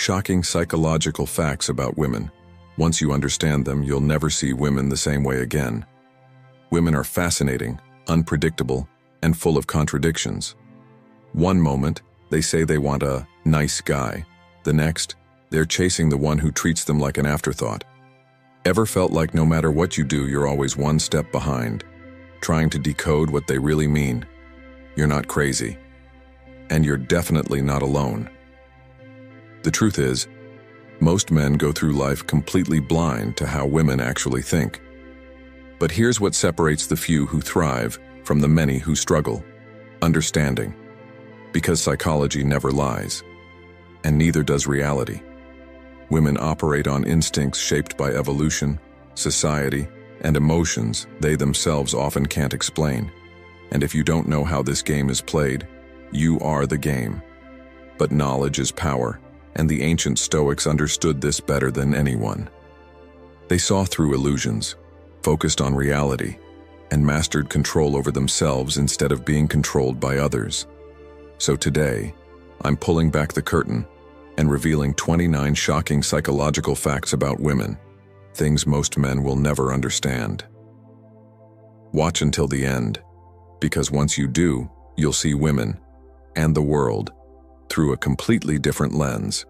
Shocking psychological facts about women. Once you understand them, you'll never see women the same way again. Women are fascinating, unpredictable, and full of contradictions. One moment, they say they want a nice guy. The next, they're chasing the one who treats them like an afterthought. Ever felt like no matter what you do, you're always one step behind, trying to decode what they really mean? You're not crazy. And you're definitely not alone. The truth is, most men go through life completely blind to how women actually think. But here's what separates the few who thrive from the many who struggle: understanding. Because psychology never lies, and neither does reality. Women operate on instincts shaped by evolution, society, and emotions they themselves often can't explain. And if you don't know how this game is played, you are the game. But knowledge is power, and the ancient Stoics understood this better than anyone. They saw through illusions, focused on reality, and mastered control over themselves instead of being controlled by others. So today, I'm pulling back the curtain and revealing 29 shocking psychological facts about women, things most men will never understand. Watch until the end, because once you do, you'll see women and the world through a completely different lens.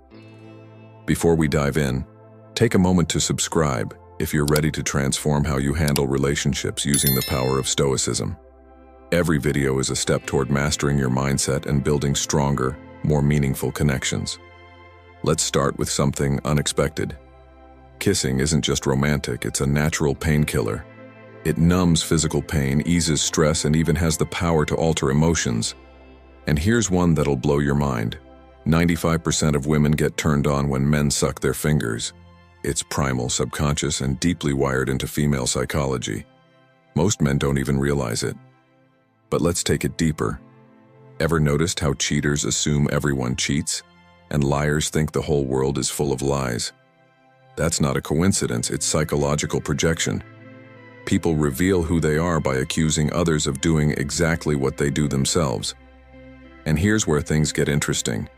Before we dive in, take a moment to subscribe if you're ready to transform how you handle relationships using the power of Stoicism. Every video is a step toward mastering your mindset and building stronger, more meaningful connections. Let's start with something unexpected. Kissing isn't just romantic, it's a natural painkiller. It numbs physical pain, eases stress, and even has the power to alter emotions. And here's one that'll blow your mind. 95% of women get turned on when men suck their fingers. It's primal, subconscious, and deeply wired into female psychology. Most men don't even realize it. But let's take it deeper. Ever noticed how cheaters assume everyone cheats, and liars think the whole world is full of lies? That's not a coincidence, it's psychological projection. People reveal who they are by accusing others of doing exactly what they do themselves. And here's where things get interesting.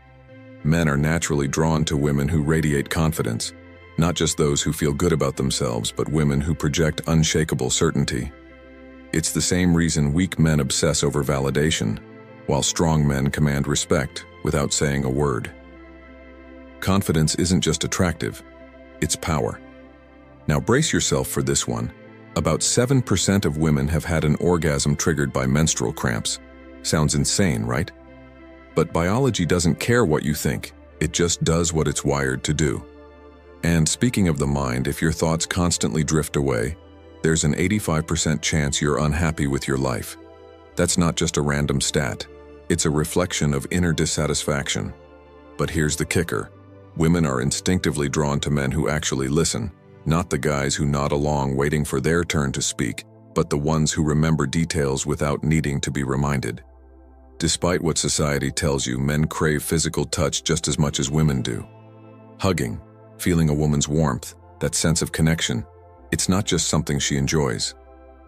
Men are naturally drawn to women who radiate confidence, not just those who feel good about themselves, but women who project unshakable certainty. It's the same reason weak men obsess over validation, while strong men command respect without saying a word. Confidence isn't just attractive, it's power. Now brace yourself for this one. About 7% of women have had an orgasm triggered by menstrual cramps. Sounds insane, right? But biology doesn't care what you think, it just does what it's wired to do. And speaking of the mind, if your thoughts constantly drift away, there's an 85% chance you're unhappy with your life. That's not just a random stat, it's a reflection of inner dissatisfaction. But here's the kicker. Women are instinctively drawn to men who actually listen, not the guys who nod along waiting for their turn to speak, but the ones who remember details without needing to be reminded. Despite what society tells you, men crave physical touch just as much as women do. Hugging, feeling a woman's warmth, that sense of connection, it's not just something she enjoys.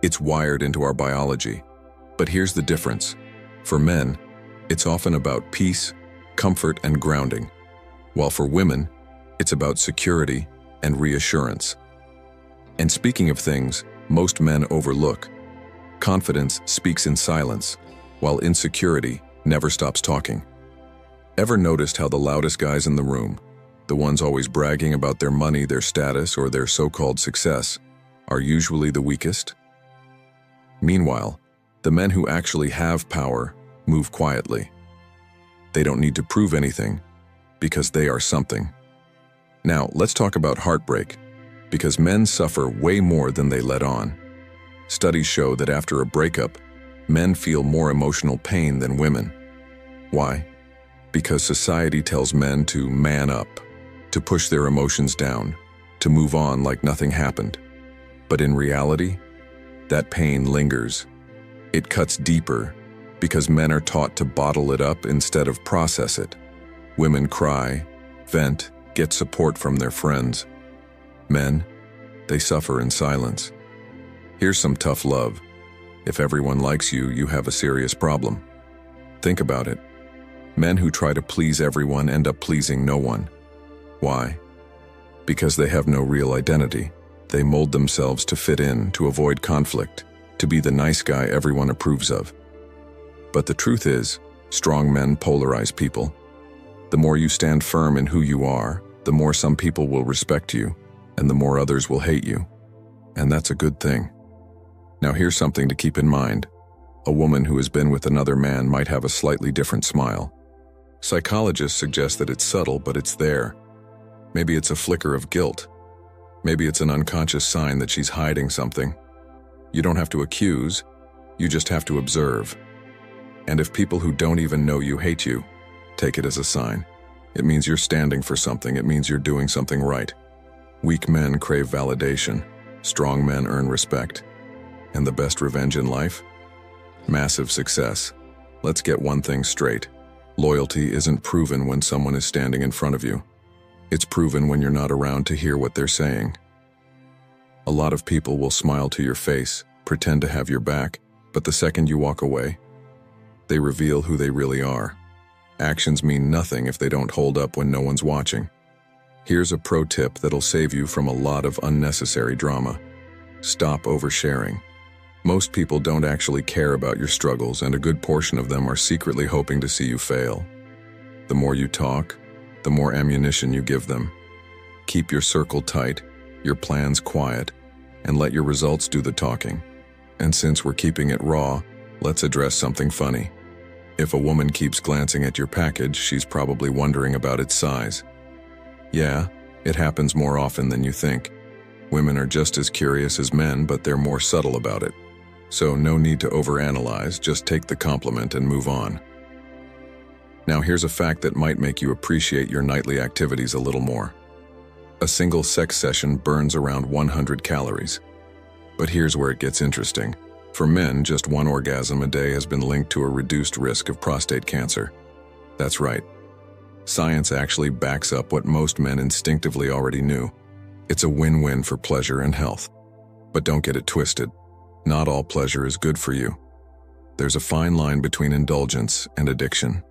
It's wired into our biology. But here's the difference. For men, it's often about peace, comfort, and grounding, while for women, it's about security and reassurance. And speaking of things most men overlook, confidence speaks in silence, while insecurity never stops talking. Ever noticed how the loudest guys in the room, the ones always bragging about their money, their status, or their so-called success, are usually the weakest? Meanwhile, the men who actually have power move quietly. They don't need to prove anything, because they are something. Now, let's talk about heartbreak, because men suffer way more than they let on. Studies show that after a breakup, men feel more emotional pain than women. Why? Because society tells men to man up, to push their emotions down, to move on like nothing happened. But in reality, that pain lingers. It cuts deeper, because men are taught to bottle it up instead of process it. Women cry, vent, get support from their friends. Men, they suffer in silence. Here's some tough love. If everyone likes you, you have a serious problem. Think about it. Men who try to please everyone end up pleasing no one. Why? Because they have no real identity. They mold themselves to fit in, to avoid conflict, to be the nice guy everyone approves of. But the truth is, strong men polarize people. The more you stand firm in who you are, the more some people will respect you, and the more others will hate you. And that's a good thing. Now here's something to keep in mind. A woman who has been with another man might have a slightly different smile. Psychologists suggest that it's subtle, but it's there. Maybe it's a flicker of guilt. Maybe it's an unconscious sign that she's hiding something. You don't have to accuse, you just have to observe. And if people who don't even know you hate you, take it as a sign. It means you're standing for something, it means you're doing something right. Weak men crave validation, strong men earn respect. And the best revenge in life? Massive success. Let's get one thing straight. Loyalty isn't proven when someone is standing in front of you. It's proven when you're not around to hear what they're saying. A lot of people will smile to your face, pretend to have your back, but the second you walk away, they reveal who they really are. Actions mean nothing if they don't hold up when no one's watching. Here's a pro tip that'll save you from a lot of unnecessary drama. Stop oversharing. Most people don't actually care about your struggles, and a good portion of them are secretly hoping to see you fail. The more you talk, the more ammunition you give them. Keep your circle tight, your plans quiet, and let your results do the talking. And since we're keeping it raw, let's address something funny. If a woman keeps glancing at your package, she's probably wondering about its size. Yeah, it happens more often than you think. Women are just as curious as men, but they're more subtle about it. So no need to overanalyze, just take the compliment and move on. Now here's a fact that might make you appreciate your nightly activities a little more. A single sex session burns around 100 calories. But here's where it gets interesting. For men, just one orgasm a day has been linked to a reduced risk of prostate cancer. That's right. Science actually backs up what most men instinctively already knew. It's a win-win for pleasure and health. But don't get it twisted. Not all pleasure is good for you. There's a fine line between indulgence and addiction.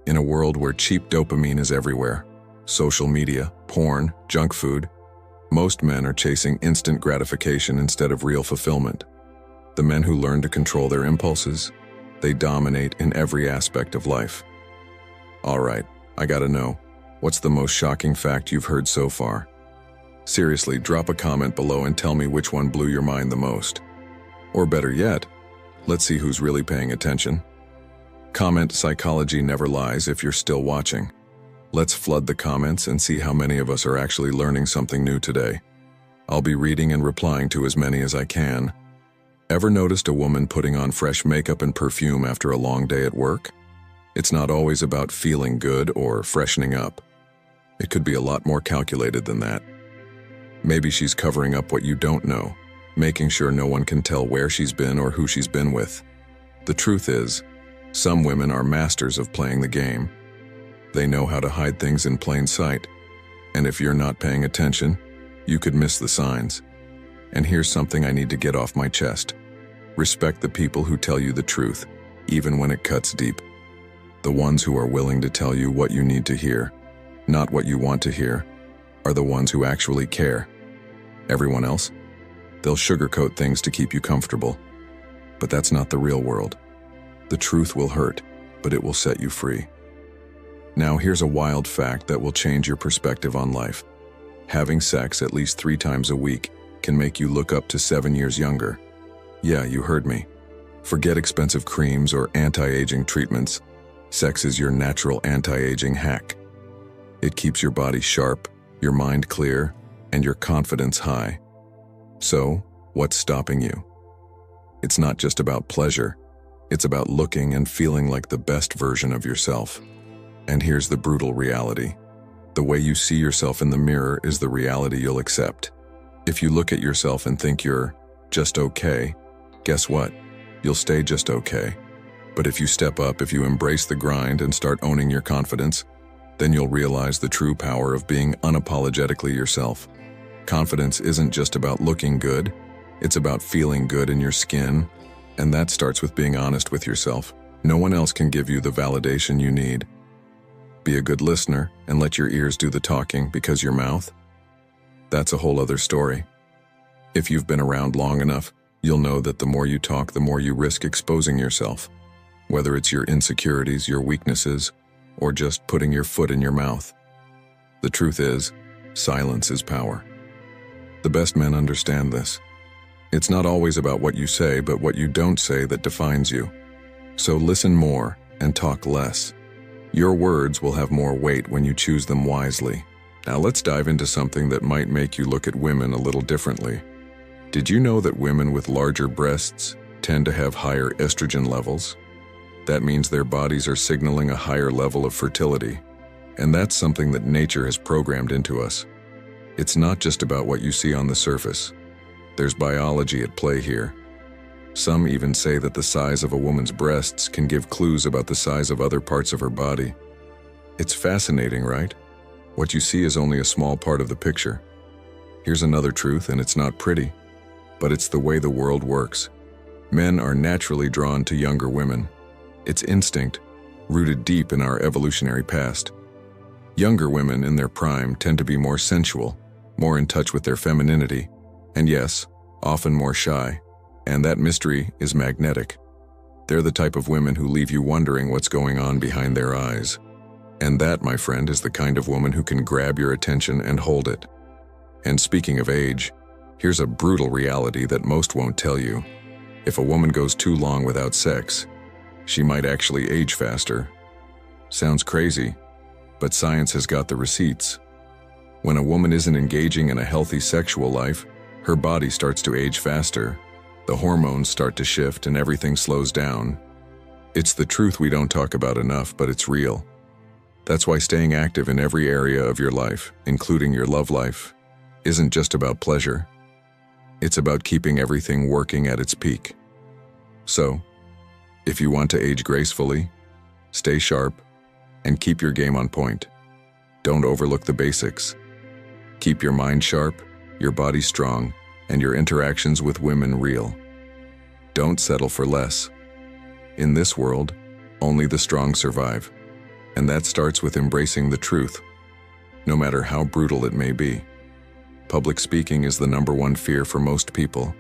In a world where cheap dopamine is everywhere, social media, porn, junk food, most men are chasing instant gratification instead of real fulfillment. The men who learn to control their impulses, they dominate in every aspect of life. All right, I gotta know, what's the most shocking fact you've heard so far? Seriously, drop a comment below and tell me which one blew your mind the most. Or better yet, let's see who's really paying attention. Comment "Psychology never lies" if you're still watching. Let's flood the comments and see how many of us are actually learning something new today. I'll be reading and replying to as many as I can. Ever noticed a woman putting on fresh makeup and perfume after a long day at work? It's not always about feeling good or freshening up. It could be a lot more calculated than that. Maybe she's covering up what you don't know, making sure no one can tell where she's been or who she's been with. The truth is, some women are masters of playing the game. They know how to hide things in plain sight, and if you're not paying attention, you could miss the signs. And here's something I need to get off my chest. Respect the people who tell you the truth, even when it cuts deep. The ones who are willing to tell you what you need to hear, not what you want to hear, are the ones who actually care. Everyone else? They'll sugarcoat things to keep you comfortable. But that's not the real world. The truth will hurt, but it will set you free. Now here's a wild fact that will change your perspective on life. Having sex at least 3 times a week can make you look up to 7 years younger. Yeah, you heard me. Forget expensive creams or anti-aging treatments. Sex is your natural anti-aging hack. It keeps your body sharp, your mind clear, and your confidence high. So, what's stopping you? It's not just about pleasure. It's about looking and feeling like the best version of yourself. And here's the brutal reality. The way you see yourself in the mirror is the reality you'll accept. If you look at yourself and think you're just okay, guess what? You'll stay just okay. But if you step up, if you embrace the grind and start owning your confidence, then you'll realize the true power of being unapologetically yourself. Confidence isn't just about looking good, it's about feeling good in your skin, and that starts with being honest with yourself. No one else can give you the validation you need. Be a good listener and let your ears do the talking because your mouth? That's a whole other story. If you've been around long enough, you'll know that the more you talk, the more you risk exposing yourself. Whether it's your insecurities, your weaknesses, or just putting your foot in your mouth. The truth is, silence is power. The best men understand this. It's not always about what you say, but what you don't say that defines you. So listen more and talk less. Your words will have more weight when you choose them wisely. Now let's dive into something that might make you look at women a little differently. Did you know that women with larger breasts tend to have higher estrogen levels? That means their bodies are signaling a higher level of fertility. And that's something that nature has programmed into us. It's not just about what you see on the surface. There's biology at play here. Some even say that the size of a woman's breasts can give clues about the size of other parts of her body. It's fascinating, right? What you see is only a small part of the picture. Here's another truth, and it's not pretty, but it's the way the world works. Men are naturally drawn to younger women. It's instinct, rooted deep in our evolutionary past. Younger women in their prime tend to be more sensual, more in touch with their femininity, and yes, often more shy. And that mystery is magnetic. They're the type of women who leave you wondering what's going on behind their eyes. And that, my friend, is the kind of woman who can grab your attention and hold it. And speaking of age, here's a brutal reality that most won't tell you. If a woman goes too long without sex, she might actually age faster. Sounds crazy, but science has got the receipts. When a woman isn't engaging in a healthy sexual life, her body starts to age faster. The hormones start to shift and everything slows down. It's the truth we don't talk about enough, but it's real. That's why staying active in every area of your life, including your love life, isn't just about pleasure. It's about keeping everything working at its peak. So, if you want to age gracefully, stay sharp, and keep your game on point. Don't overlook the basics. Keep your mind sharp, your body strong, and your interactions with women real. Don't settle for less. In this world, only the strong survive, and that starts with embracing the truth, no matter how brutal it may be. Public speaking is the #1 fear for most people,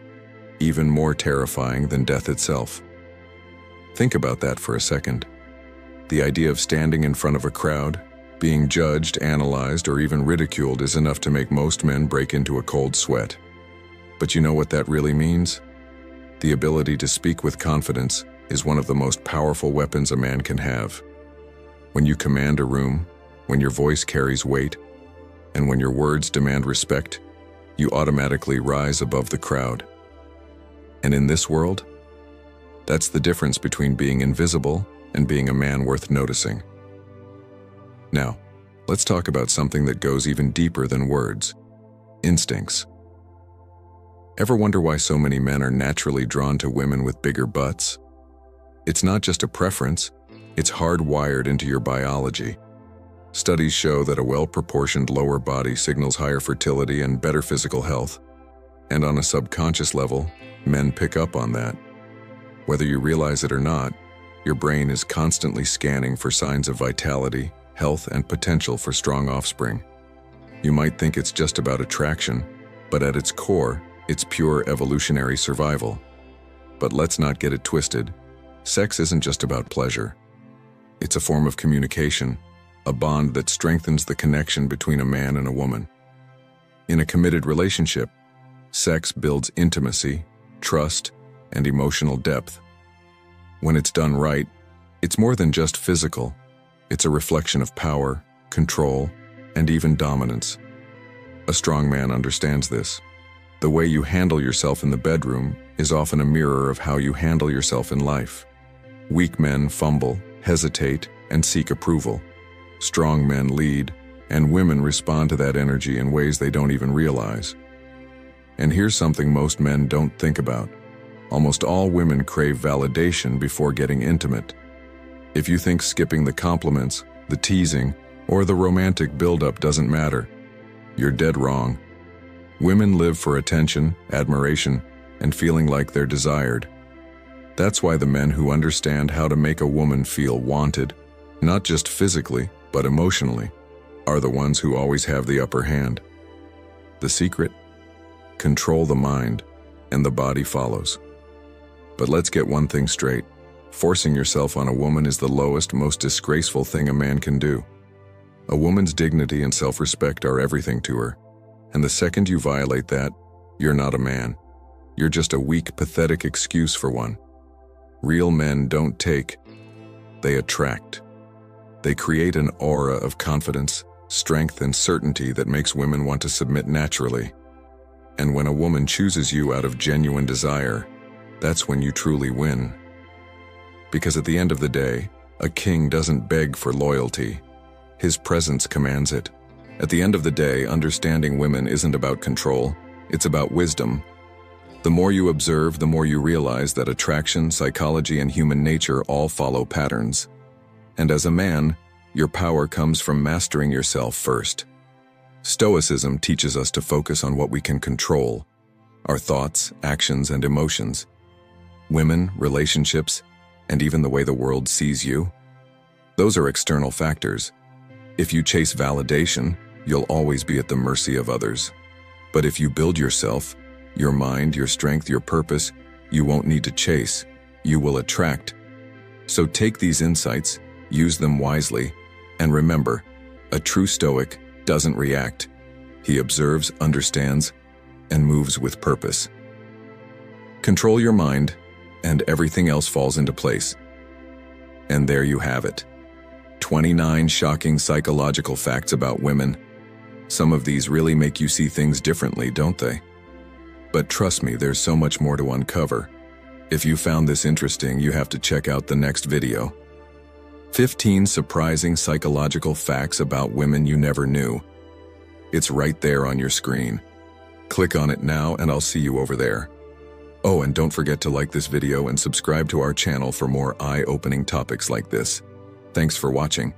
even more terrifying than death itself. Think about that for a second. The idea of standing in front of a crowd, being judged, analyzed, or even ridiculed is enough to make most men break into a cold sweat. But you know what that really means? The ability to speak with confidence is one of the most powerful weapons a man can have. When you command a room, when your voice carries weight, and when your words demand respect, you automatically rise above the crowd. And in this world, that's the difference between being invisible and being a man worth noticing. Now, let's talk about something that goes even deeper than words: instincts. Ever wonder why so many men are naturally drawn to women with bigger butts? It's not just a preference, it's hardwired into your biology. Studies show that a well-proportioned lower body signals higher fertility and better physical health. And on a subconscious level, men pick up on that. Whether you realize it or not, your brain is constantly scanning for signs of vitality, health, and potential for strong offspring. You might think it's just about attraction, but at its core, it's pure evolutionary survival. But let's not get it twisted. Sex isn't just about pleasure. It's a form of communication, a bond that strengthens the connection between a man and a woman. In a committed relationship, sex builds intimacy, trust, and emotional depth. When it's done right, it's more than just physical. It's a reflection of power, control, and even dominance. A strong man understands this. The way you handle yourself in the bedroom is often a mirror of how you handle yourself in life. Weak men fumble, hesitate, and seek approval. Strong men lead, and women respond to that energy in ways they don't even realize. And here's something most men don't think about. Almost all women crave validation before getting intimate. If you think skipping the compliments, the teasing, or the romantic buildup doesn't matter, you're dead wrong. Women live for attention, admiration, and feeling like they're desired. That's why the men who understand how to make a woman feel wanted, not just physically, but emotionally, are the ones who always have the upper hand. The secret? Control the mind, and the body follows. But let's get one thing straight. Forcing yourself on a woman is the lowest, most disgraceful thing a man can do. A woman's dignity and self-respect are everything to her, and the second you violate that, you're not a man. You're just a weak, pathetic excuse for one. Real men don't take, they attract. They create an aura of confidence, strength, and certainty that makes women want to submit naturally. And when a woman chooses you out of genuine desire, that's when you truly win. Because at the end of the day, a king doesn't beg for loyalty. His presence commands it. At the end of the day, understanding women isn't about control, it's about wisdom. The more you observe, the more you realize that attraction, psychology, and human nature all follow patterns. And as a man, your power comes from mastering yourself first. Stoicism teaches us to focus on what we can control: our thoughts, actions, and emotions. Women, relationships, and even the way the world sees you. Those are external factors. If you chase validation, you'll always be at the mercy of others. But if you build yourself, your mind, your strength, your purpose, you won't need to chase, you will attract. So take these insights, use them wisely, and remember, a true Stoic doesn't react. He observes, understands, and moves with purpose. Control your mind, and everything else falls into place. And there you have it. 29 shocking psychological facts about women. Some of these really make you see things differently, don't they? But trust me, there's so much more to uncover. If you found this interesting, you have to check out the next video. 15 surprising psychological facts about women you never knew. It's right there on your screen. Click on it now and I'll see you over there. Oh, and don't forget to like this video and subscribe to our channel for more eye-opening topics like this. Thanks for watching.